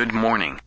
Good morning.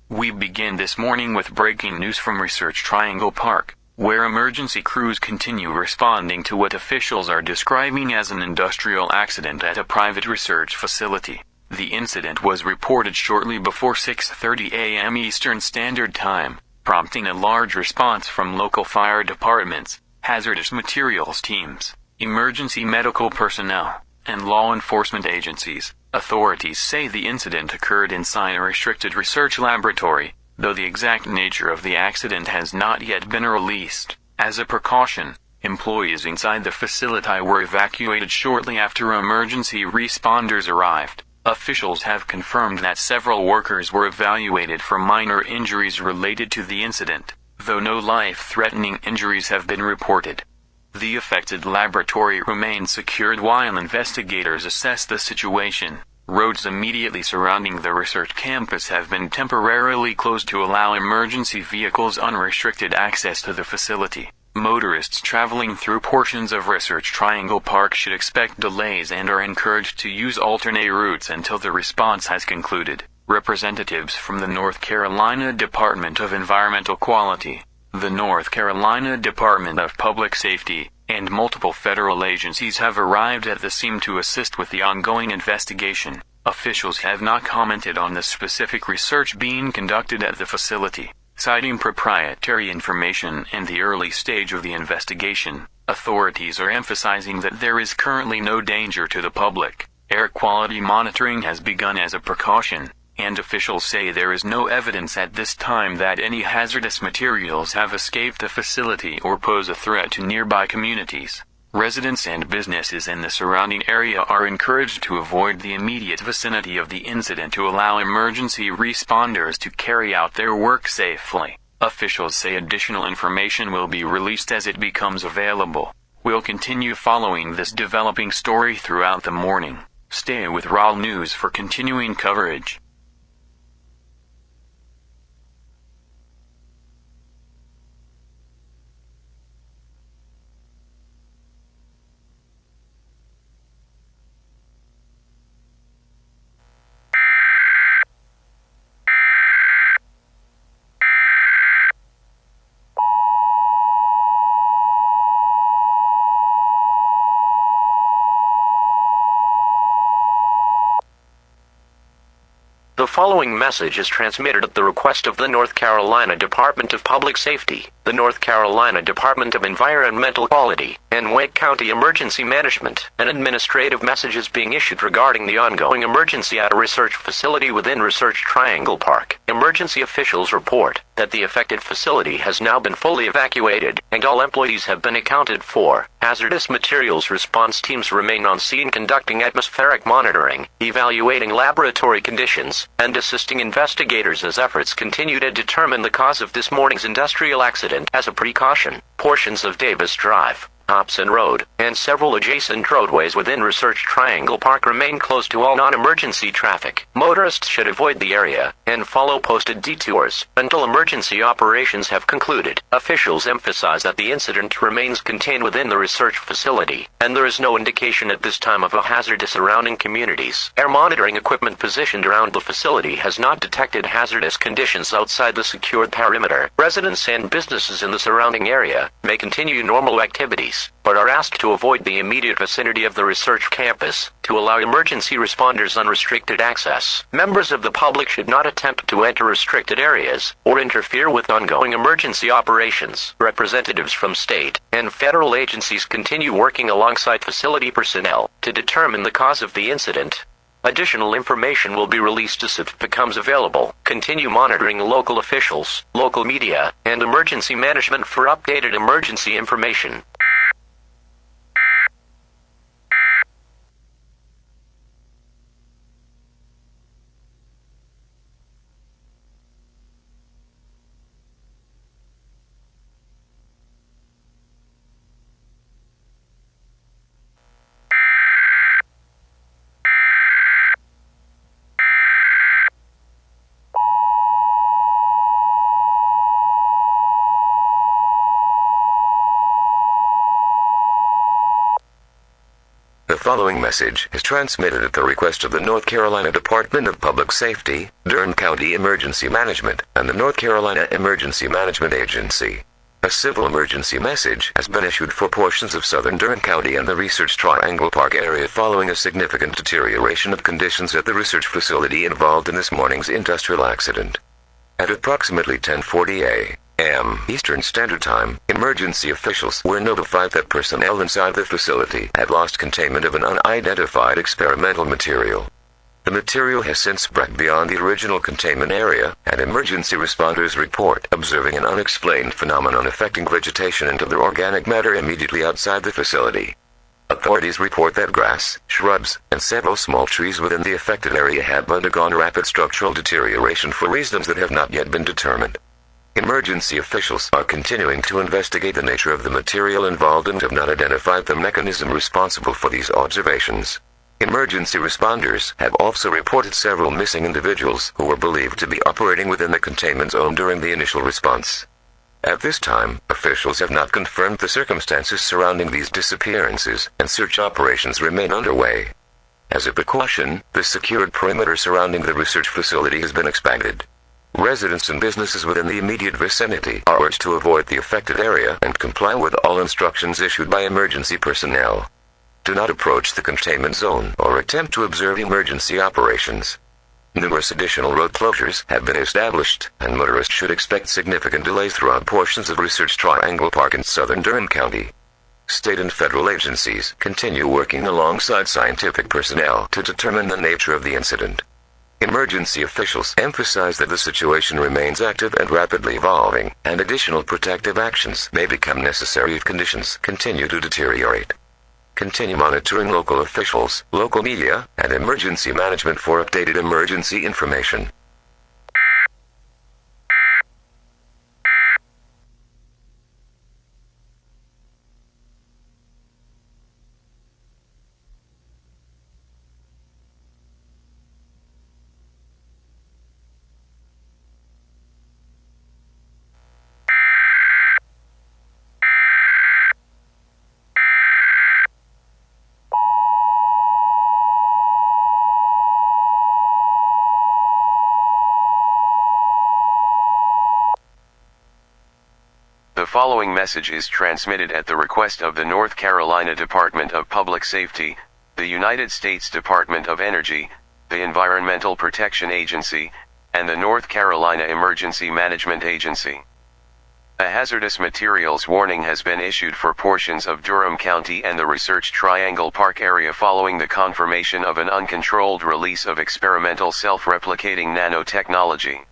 We begin this morning with breaking news from Research Triangle Park, where emergency crews continue responding to what officials are describing as an industrial accident at a private research facility. The incident was reported shortly before 6:30 a.m. Eastern Standard Time, prompting a large response from local fire departments, hazardous materials teams, emergency medical personnel, and law enforcement agencies. Authorities say the incident occurred inside a restricted research laboratory, though the exact nature of the accident has not yet been released. As a precaution, employees inside the facility were evacuated shortly after emergency responders arrived. Officials have confirmed that several workers were evaluated for minor injuries related to the incident, though no life-threatening injuries have been reported. The affected laboratory remains secured while investigators assess the situation. Roads immediately surrounding the research campus have been temporarily closed to allow emergency vehicles unrestricted access to the facility. Motorists traveling through portions of Research Triangle Park should expect delays and are encouraged to use alternate routes until the response has concluded. Representatives from the North Carolina Department of Environmental Quality, the North Carolina Department of Public Safety, and multiple federal agencies have arrived at the scene to assist with the ongoing investigation. Officials have not commented on the specific research being conducted at the facility, citing proprietary information and the early stage of the investigation. Authorities are emphasizing that there is currently no danger to the public. Air quality monitoring has begun as a precaution, and officials say there is no evidence at this time that any hazardous materials have escaped the facility or pose a threat to nearby communities. Residents and businesses in the surrounding area are encouraged to avoid the immediate vicinity of the incident to allow emergency responders to carry out their work safely. Officials say additional information will be released as it becomes available. We'll continue following this developing story throughout the morning. Stay with RAL News for continuing coverage. The following message is transmitted at the request of the North Carolina Department of Public Safety, the North Carolina Department of Environmental Quality, and Wake County Emergency Management. An administrative message is being issued regarding the ongoing emergency at a research facility within Research Triangle Park. Emergency officials report that the affected facility has now been fully evacuated, and all employees have been accounted for. Hazardous materials response teams remain on scene conducting atmospheric monitoring, evaluating laboratory conditions, and assisting investigators as efforts continue to determine the cause of this morning's industrial accident. As a precaution, portions of Davis Drive, Hobson Road, and several adjacent roadways within Research Triangle Park remain closed to all non-emergency traffic. Motorists should avoid the area and follow posted detours until emergency operations have concluded. Officials emphasize that the incident remains contained within the research facility, and there is no indication at this time of a hazard to surrounding communities. Air monitoring equipment positioned around the facility has not detected hazardous conditions outside the secured perimeter. Residents and businesses in the surrounding area may continue normal activities, but are asked to avoid the immediate vicinity of the research campus to allow emergency responders unrestricted access. Members of the public should not attempt to enter restricted areas or interfere with ongoing emergency operations. Representatives from state and federal agencies continue working alongside facility personnel to determine the cause of the incident. Additional information will be released as it becomes available. Continue monitoring local officials, local media, and emergency management for updated emergency information. following message is transmitted at the request of the North Carolina Department of Public Safety, Durham County Emergency Management, and the North Carolina Emergency Management Agency. A civil emergency message has been issued for portions of southern Durham County and the Research Triangle Park area following a significant deterioration of conditions at the research facility involved in this morning's industrial accident. At approximately 10:40 a.m. Eastern Standard Time, emergency officials were notified that personnel inside the facility had lost containment of an unidentified experimental material. The material has since spread beyond the original containment area, and emergency responders report observing an unexplained phenomenon affecting vegetation and other organic matter immediately outside the facility. Authorities report that grass, shrubs, and several small trees within the affected area have undergone rapid structural deterioration for reasons that have not yet been determined. Emergency officials are continuing to investigate the nature of the material involved and have not identified the mechanism responsible for these observations. Emergency responders have also reported several missing individuals who were believed to be operating within the containment zone during the initial response. At this time, officials have not confirmed the circumstances surrounding these disappearances, and search operations remain underway. As a precaution, the secured perimeter surrounding the research facility has been expanded. Residents and businesses within the immediate vicinity are urged to avoid the affected area and comply with all instructions issued by emergency personnel. Do not approach the containment zone or attempt to observe emergency operations. Numerous additional road closures have been established, and motorists should expect significant delays throughout portions of Research Triangle Park in southern Durham County. State and federal agencies continue working alongside scientific personnel to determine the nature of the incident. Emergency officials emphasize that the situation remains active and rapidly evolving, and additional protective actions may become necessary if conditions continue to deteriorate. Continue monitoring local officials, local media, and emergency management for updated emergency information. The following message is transmitted at the request of the North Carolina Department of Public Safety, the United States Department of Energy, the Environmental Protection Agency, and the North Carolina Emergency Management Agency. A hazardous materials warning has been issued for portions of Durham County and the Research Triangle Park area following the confirmation of an uncontrolled release of experimental self-replicating nanotechnology.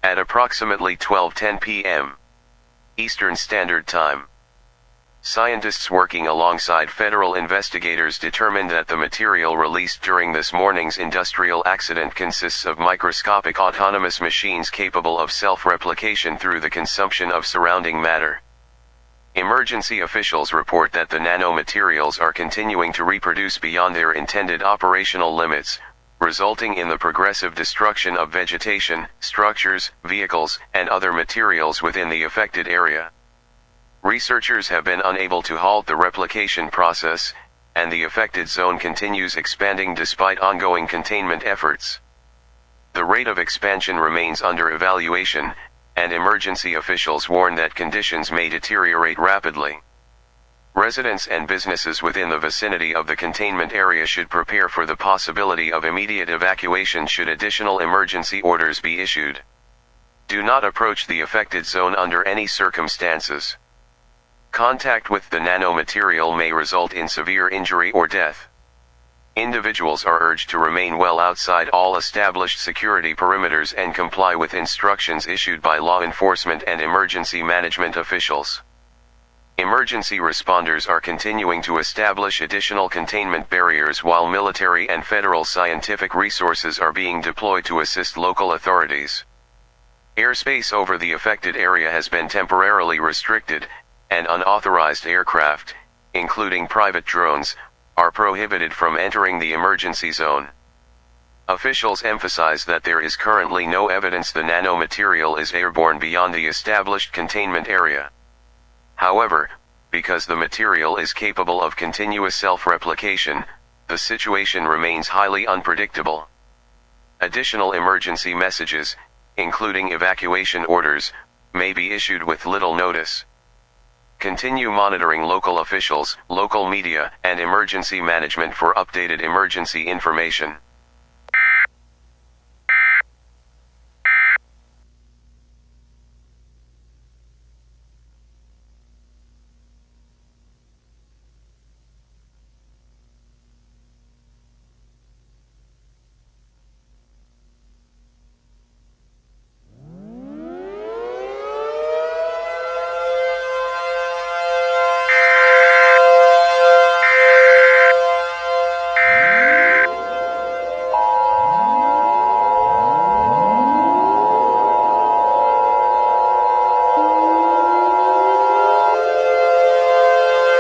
At approximately 12:10 p.m. Eastern Standard Time, scientists working alongside federal investigators determined that the material released during this morning's industrial accident consists of microscopic autonomous machines capable of self-replication through the consumption of surrounding matter. Emergency officials report that the nanomaterials are continuing to reproduce beyond their intended operational limits, resulting in the progressive destruction of vegetation, structures, vehicles, and other materials within the affected area. Researchers have been unable to halt the replication process, and the affected zone continues expanding despite ongoing containment efforts. The rate of expansion remains under evaluation, and emergency officials warn that conditions may deteriorate rapidly. Residents and businesses within the vicinity of the containment area should prepare for the possibility of immediate evacuation should additional emergency orders be issued. Do not approach the affected zone under any circumstances. Contact with the nanomaterial may result in severe injury or death. Individuals are urged to remain well outside all established security perimeters and comply with instructions issued by law enforcement and emergency management officials. Emergency responders are continuing to establish additional containment barriers while military and federal scientific resources are being deployed to assist local authorities. Airspace over the affected area has been temporarily restricted, and unauthorized aircraft, including private drones, are prohibited from entering the emergency zone. Officials emphasize that there is currently no evidence the nanomaterial is airborne beyond the established containment area. However, Because the material is capable of continuous self-replication, the situation remains highly unpredictable. Additional emergency messages, including evacuation orders, may be issued with little notice. Continue monitoring local officials, local media, and emergency management for updated emergency information.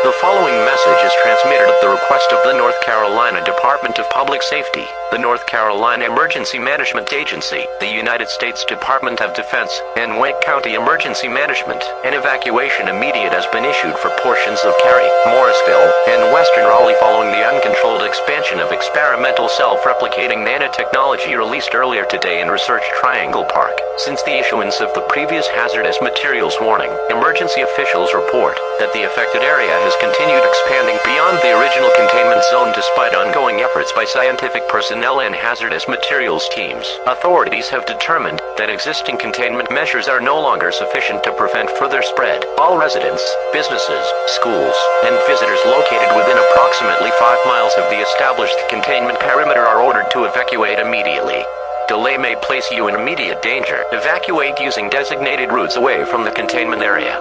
The following message is transmitted at the request of the North Carolina Department of Public Safety, the North Carolina Emergency Management Agency, the United States Department of Defense, and Wake County Emergency Management. An evacuation immediate has been issued for portions of Cary, Morrisville, and western Raleigh following the uncontrolled expansion of experimental self-replicating nanotechnology released earlier today in Research Triangle Park. Since the issuance of the previous hazardous materials warning, emergency officials report that the affected area has continued expanding beyond the original containment zone despite ongoing efforts by scientific personnel and hazardous materials teams. Authorities have determined that existing containment measures are no longer sufficient to prevent further spread. All residents, businesses, schools, and visitors located within approximately 5 miles of the established containment perimeter are ordered to evacuate immediately. Delay may place you in immediate danger. Evacuate using designated routes away from the containment area.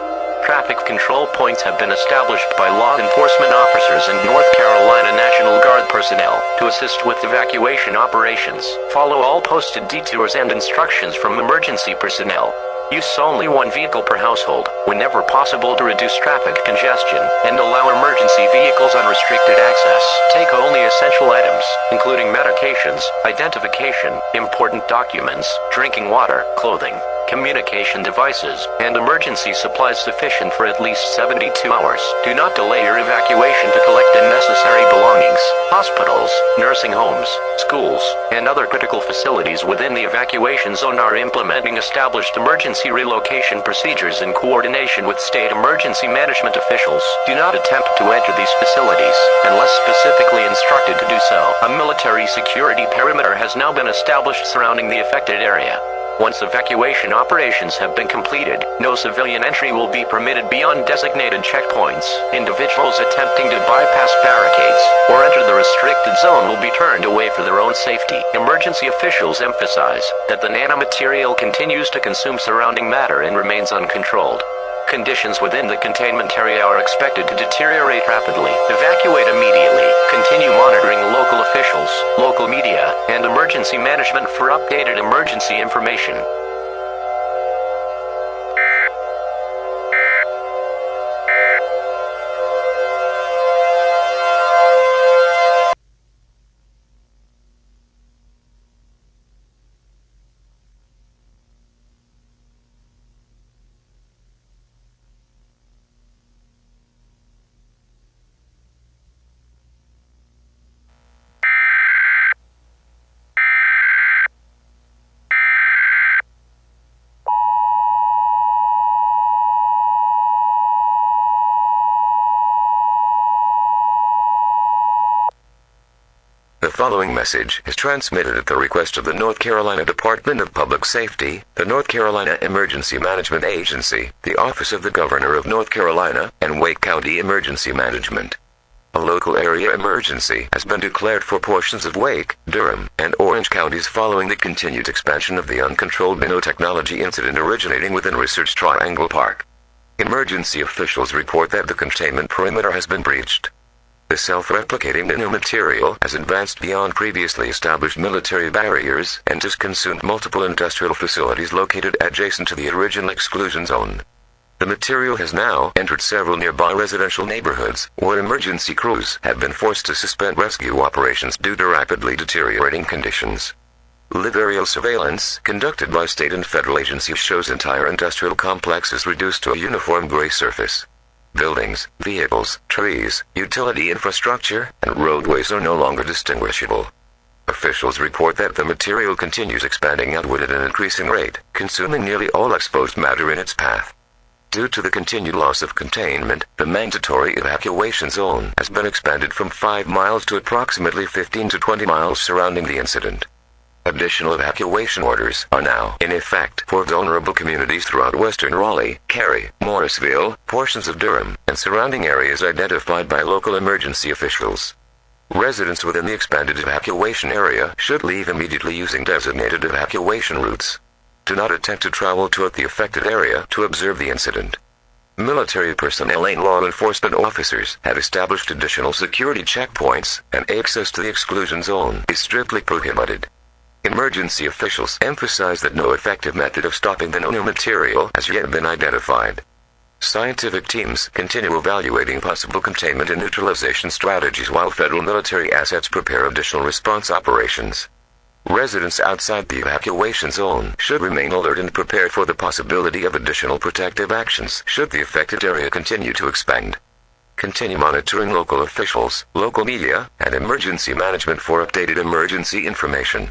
Traffic control points have been established by law enforcement officers and North Carolina National Guard personnel to assist with evacuation operations. Follow all posted detours and instructions from emergency personnel. Use only one vehicle per household, whenever possible, to reduce traffic congestion, and allow emergency vehicles unrestricted access. Take only essential items, including medications, identification, important documents, drinking water, clothing, communication devices, and emergency supplies sufficient for at least 72 hours. Do not delay your evacuation to collect unnecessary belongings. Hospitals, nursing homes, schools, and other critical facilities within the evacuation zone are implementing established emergency relocation procedures in coordination with state emergency management officials. Do not attempt to enter these facilities unless specifically instructed to do so. A military security perimeter has now been established surrounding the affected area. Once evacuation operations have been completed, no civilian entry will be permitted beyond designated checkpoints. Individuals attempting to bypass barricades or enter the restricted zone will be turned away for their own safety. Emergency officials emphasize that the nanomaterial continues to consume surrounding matter and remains uncontrolled. Conditions within the containment area are expected to deteriorate rapidly. Evacuate immediately. Continue monitoring local officials, local media, and emergency management for updated emergency information. The following message is transmitted at the request of the North Carolina Department of Public Safety, the North Carolina Emergency Management Agency, the Office of the Governor of North Carolina, and Wake County Emergency Management. A local area emergency has been declared for portions of Wake, Durham, and Orange counties following the continued expansion of the uncontrolled nanotechnology incident originating within Research Triangle Park. Emergency officials report that the containment perimeter has been breached. The self-replicating nanomaterial has advanced beyond previously established military barriers and has consumed multiple industrial facilities located adjacent to the original exclusion zone. The material has now entered several nearby residential neighborhoods, where emergency crews have been forced to suspend rescue operations due to rapidly deteriorating conditions. Live aerial surveillance conducted by state and federal agencies shows entire industrial complexes reduced to a uniform gray surface. Buildings, vehicles, trees, utility infrastructure, and roadways are no longer distinguishable. Officials report that the material continues expanding outward at an increasing rate, consuming nearly all exposed matter in its path. Due to the continued loss of containment, the mandatory evacuation zone has been expanded from 5 miles to approximately 15 to 20 miles surrounding the incident. Additional evacuation orders are now in effect for vulnerable communities throughout western Raleigh, Cary, Morrisville, portions of Durham, and surrounding areas identified by local emergency officials. Residents within the expanded evacuation area should leave immediately using designated evacuation routes. Do not attempt to travel to the affected area to observe the incident. Military personnel and law enforcement officers have established additional security checkpoints, and access to the exclusion zone is strictly prohibited. Emergency officials emphasize that no effective method of stopping the nanomaterial has yet been identified. Scientific teams continue evaluating possible containment and neutralization strategies while federal military assets prepare additional response operations. Residents outside the evacuation zone should remain alert and prepared for the possibility of additional protective actions should the affected area continue to expand. Continue monitoring local officials, local media, and emergency management for updated emergency information.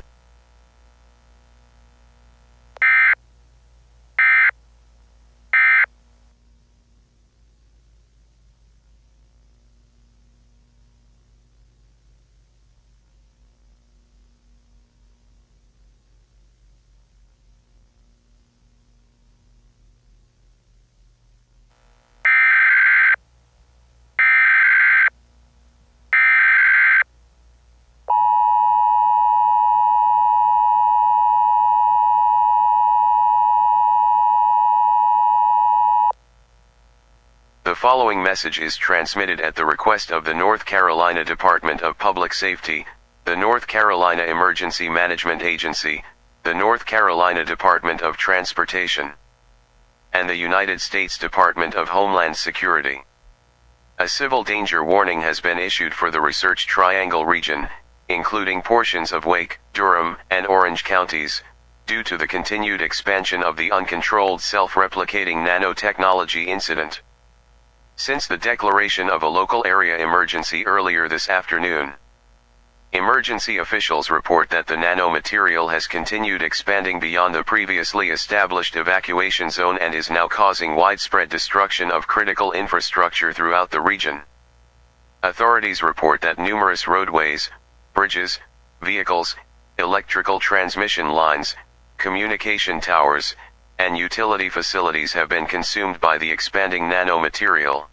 The following message is transmitted at the request of the North Carolina Department of Public Safety, the North Carolina Emergency Management Agency, the North Carolina Department of Transportation, and the United States Department of Homeland Security. A civil danger warning has been issued for the Research Triangle region, including portions of Wake, Durham, and Orange counties, due to the continued expansion of the uncontrolled self-replicating nanotechnology incident. Since the declaration of a local area emergency earlier this afternoon, emergency officials report that the nanomaterial has continued expanding beyond the previously established evacuation zone and is now causing widespread destruction of critical infrastructure throughout the region. Authorities report that numerous roadways, bridges, vehicles, electrical transmission lines, communication towers, and utility facilities have been consumed by the expanding nanomaterial.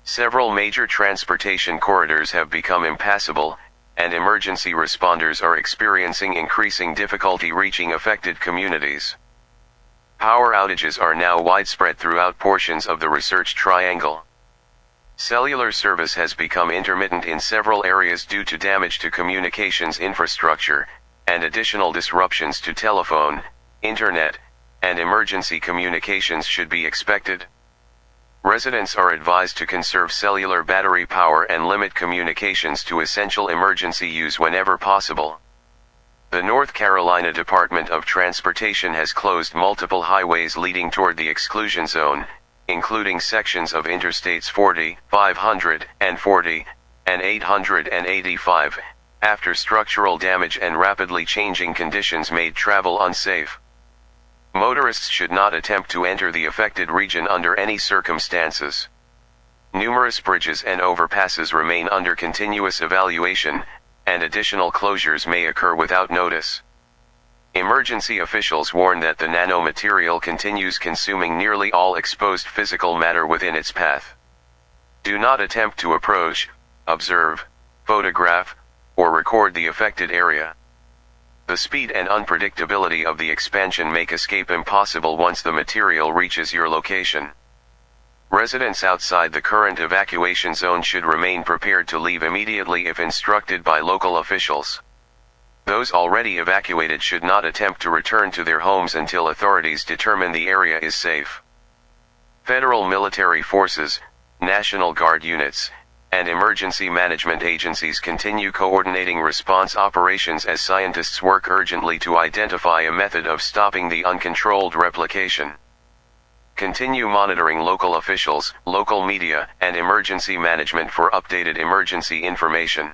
Several major transportation corridors have become impassable, and emergency responders are experiencing increasing difficulty reaching affected communities. Power outages are now widespread throughout portions of the Research Triangle. Cellular service has become intermittent in several areas due to damage to communications infrastructure, and additional disruptions to telephone, internet, and emergency communications should be expected. Residents are advised to conserve cellular battery power and limit communications to essential emergency use whenever possible. The North Carolina Department of Transportation has closed multiple highways leading toward the exclusion zone, including sections of Interstates 40, 540, and 885, after structural damage and rapidly changing conditions made travel unsafe. Motorists should not attempt to enter the affected region under any circumstances. Numerous bridges and overpasses remain under continuous evaluation, and additional closures may occur without notice. Emergency officials warn that the nanomaterial continues consuming nearly all exposed physical matter within its path. Do not attempt to approach, observe, photograph, or record the affected area. The speed and unpredictability of the expansion make escape impossible once the material reaches your location. Residents outside the current evacuation zone should remain prepared to leave immediately if instructed by local officials. Those already evacuated should not attempt to return to their homes until authorities determine the area is safe. Federal military forces, National Guard units, and emergency management agencies continue coordinating response operations as scientists work urgently to identify a method of stopping the uncontrolled replication. Continue monitoring local officials, local media, and emergency management for updated emergency information.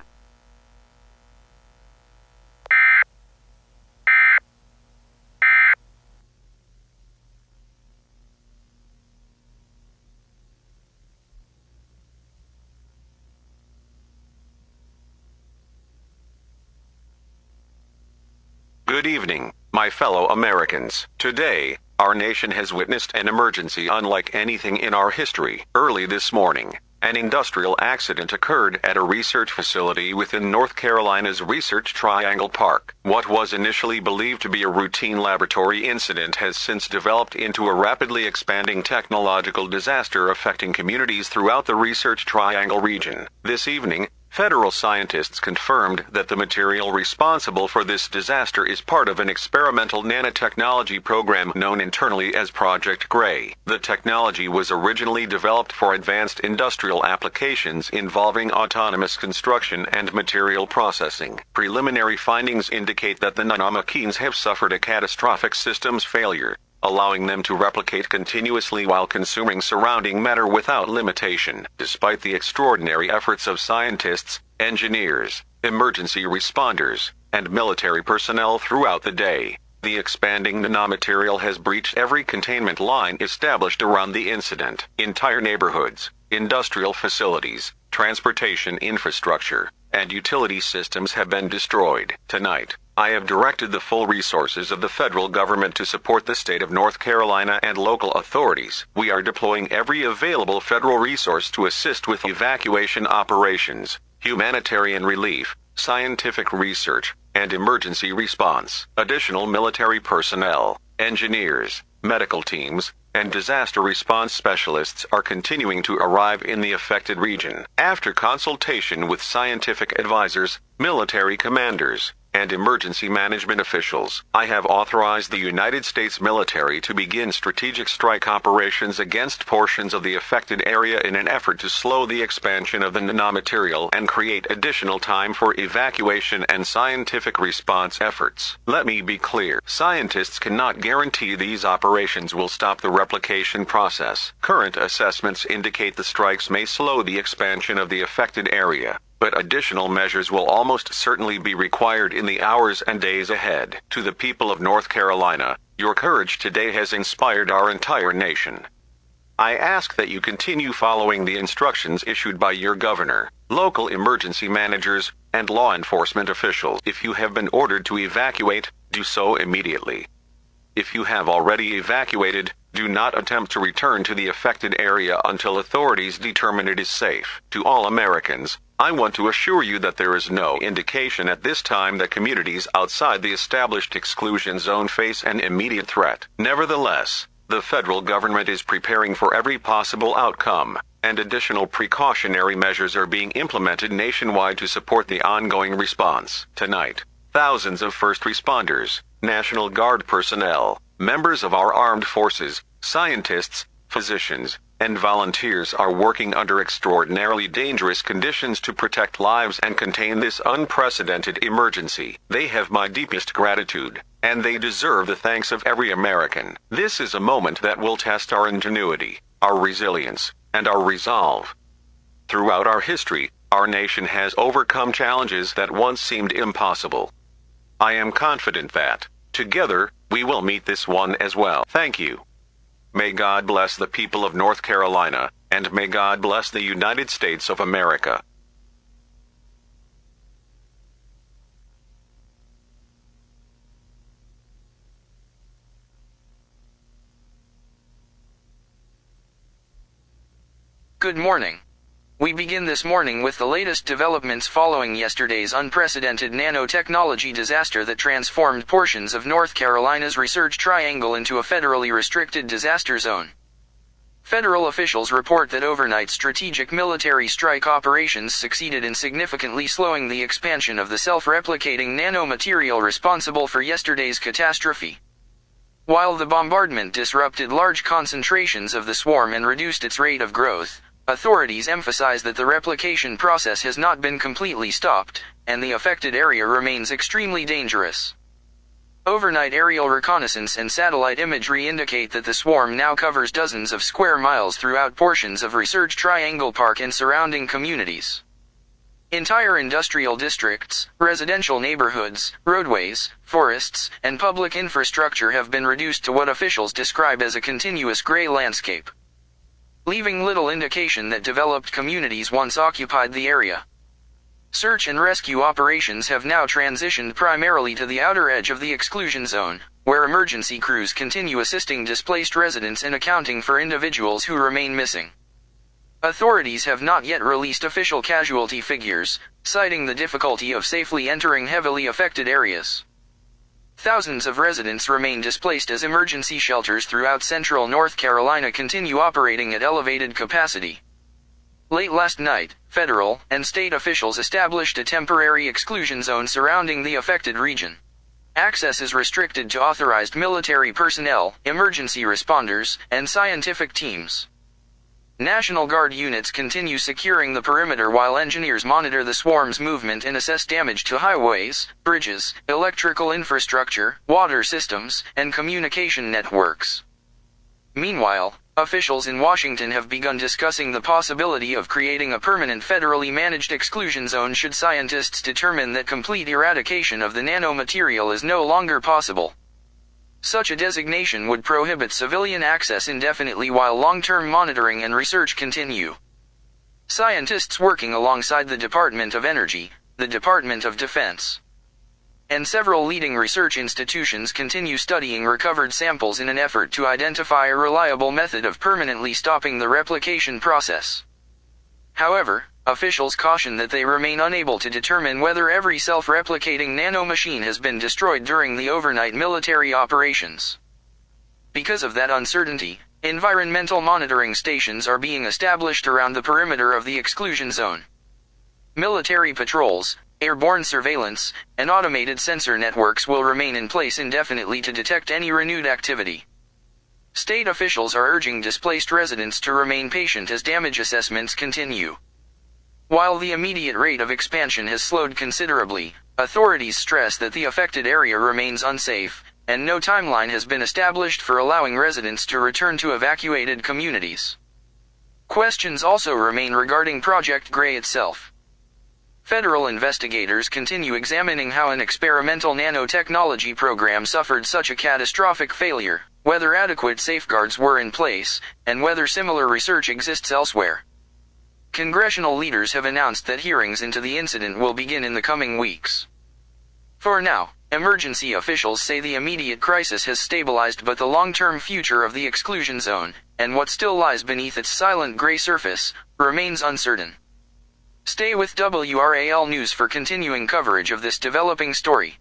Good evening, my fellow Americans. Today, our nation has witnessed an emergency unlike anything in our history. Early this morning, an industrial accident occurred at a research facility within North Carolina's Research Triangle Park. What was initially believed to be a routine laboratory incident has since developed into a rapidly expanding technological disaster affecting communities throughout the Research Triangle region. This evening, federal scientists confirmed that the material responsible for this disaster is part of an experimental nanotechnology program known internally as Project Gray. The technology was originally developed for advanced industrial applications involving autonomous construction and material processing. Preliminary findings indicate that the nanomachines have suffered a catastrophic systems failure, allowing them to replicate continuously while consuming surrounding matter without limitation. Despite the extraordinary efforts of scientists, engineers, emergency responders, and military personnel throughout the day, the expanding nanomaterial has breached every containment line established around the incident. Entire neighborhoods, industrial facilities, transportation infrastructure, and utility systems have been destroyed. Tonight, I have directed the full resources of the federal government to support the state of North Carolina and local authorities. We are deploying every available federal resource to assist with evacuation operations, humanitarian relief, scientific research, and emergency response. Additional military personnel, engineers, medical teams, and disaster response specialists are continuing to arrive in the affected region. After consultation with scientific advisors, military commanders, and emergency management officials, I have authorized the United States military to begin strategic strike operations against portions of the affected area in an effort to slow the expansion of the nanomaterial and create additional time for evacuation and scientific response efforts. Let me be clear, scientists cannot guarantee these operations will stop the replication process. Current assessments indicate the strikes may slow the expansion of the affected area, but additional measures will almost certainly be required in the hours and days ahead. To the people of North Carolina, your courage today has inspired our entire nation. I ask that you continue following the instructions issued by your governor, local emergency managers, and law enforcement officials. If you have been ordered to evacuate, do so immediately. If you have already evacuated, do not attempt to return to the affected area until authorities determine it is safe. To all Americans, I want to assure you that there is no indication at this time that communities outside the established exclusion zone face an immediate threat. Nevertheless, the federal government is preparing for every possible outcome, and additional precautionary measures are being implemented nationwide to support the ongoing response. Tonight, thousands of first responders, National Guard personnel, members of our armed forces, scientists, physicians, and volunteers are working under extraordinarily dangerous conditions to protect lives and contain this unprecedented emergency. They have my deepest gratitude, and they deserve the thanks of every American. This is a moment that will test our ingenuity, our resilience, and our resolve. Throughout our history, our nation has overcome challenges that once seemed impossible. I am confident that, together, we will meet this one as well. Thank you. May God bless the people of North Carolina, and may God bless the United States of America. Good morning. We begin this morning with the latest developments following yesterday's unprecedented nanotechnology disaster that transformed portions of North Carolina's Research Triangle into a federally restricted disaster zone. Federal officials report that overnight strategic military strike operations succeeded in significantly slowing the expansion of the self-replicating nanomaterial responsible for yesterday's catastrophe. While the bombardment disrupted large concentrations of the swarm and reduced its rate of growth, authorities emphasize that the replication process has not been completely stopped, and the affected area remains extremely dangerous. Overnight aerial reconnaissance and satellite imagery indicate that the swarm now covers dozens of square miles throughout portions of Research Triangle Park and surrounding communities. Entire industrial districts, residential neighborhoods, roadways, forests, and public infrastructure have been reduced to what officials describe as a continuous gray landscape, leaving little indication that developed communities once occupied the area. Search and rescue operations have now transitioned primarily to the outer edge of the exclusion zone, where emergency crews continue assisting displaced residents and accounting for individuals who remain missing. Authorities have not yet released official casualty figures, citing the difficulty of safely entering heavily affected areas. Thousands of residents remain displaced as emergency shelters throughout central North Carolina continue operating at elevated capacity. Late last night, federal and state officials established a temporary exclusion zone surrounding the affected region. Access is restricted to authorized military personnel, emergency responders, and scientific teams. National Guard units continue securing the perimeter while engineers monitor the swarm's movement and assess damage to highways, bridges, electrical infrastructure, water systems, and communication networks. Meanwhile, officials in Washington have begun discussing the possibility of creating a permanent federally managed exclusion zone should scientists determine that complete eradication of the nanomaterial is no longer possible. Such a designation would prohibit civilian access indefinitely while long-term monitoring and research continue. Scientists working alongside the Department of Energy, the Department of Defense, and several leading research institutions continue studying recovered samples in an effort to identify a reliable method of permanently stopping the replication process. However, officials caution that they remain unable to determine whether every self-replicating nanomachine has been destroyed during the overnight military operations. Because of that uncertainty, environmental monitoring stations are being established around the perimeter of the exclusion zone. Military patrols, airborne surveillance, and automated sensor networks will remain in place indefinitely to detect any renewed activity. State officials are urging displaced residents to remain patient as damage assessments continue. While the immediate rate of expansion has slowed considerably, authorities stress that the affected area remains unsafe, and no timeline has been established for allowing residents to return to evacuated communities. Questions also remain regarding Project Gray itself. Federal investigators continue examining how an experimental nanotechnology program suffered such a catastrophic failure, whether adequate safeguards were in place, and whether similar research exists elsewhere. Congressional leaders have announced that hearings into the incident will begin in the coming weeks. For now, emergency officials say the immediate crisis has stabilized, but the long-term future of the exclusion zone, and what still lies beneath its silent gray surface, remains uncertain. Stay with WRAL News for continuing coverage of this developing story.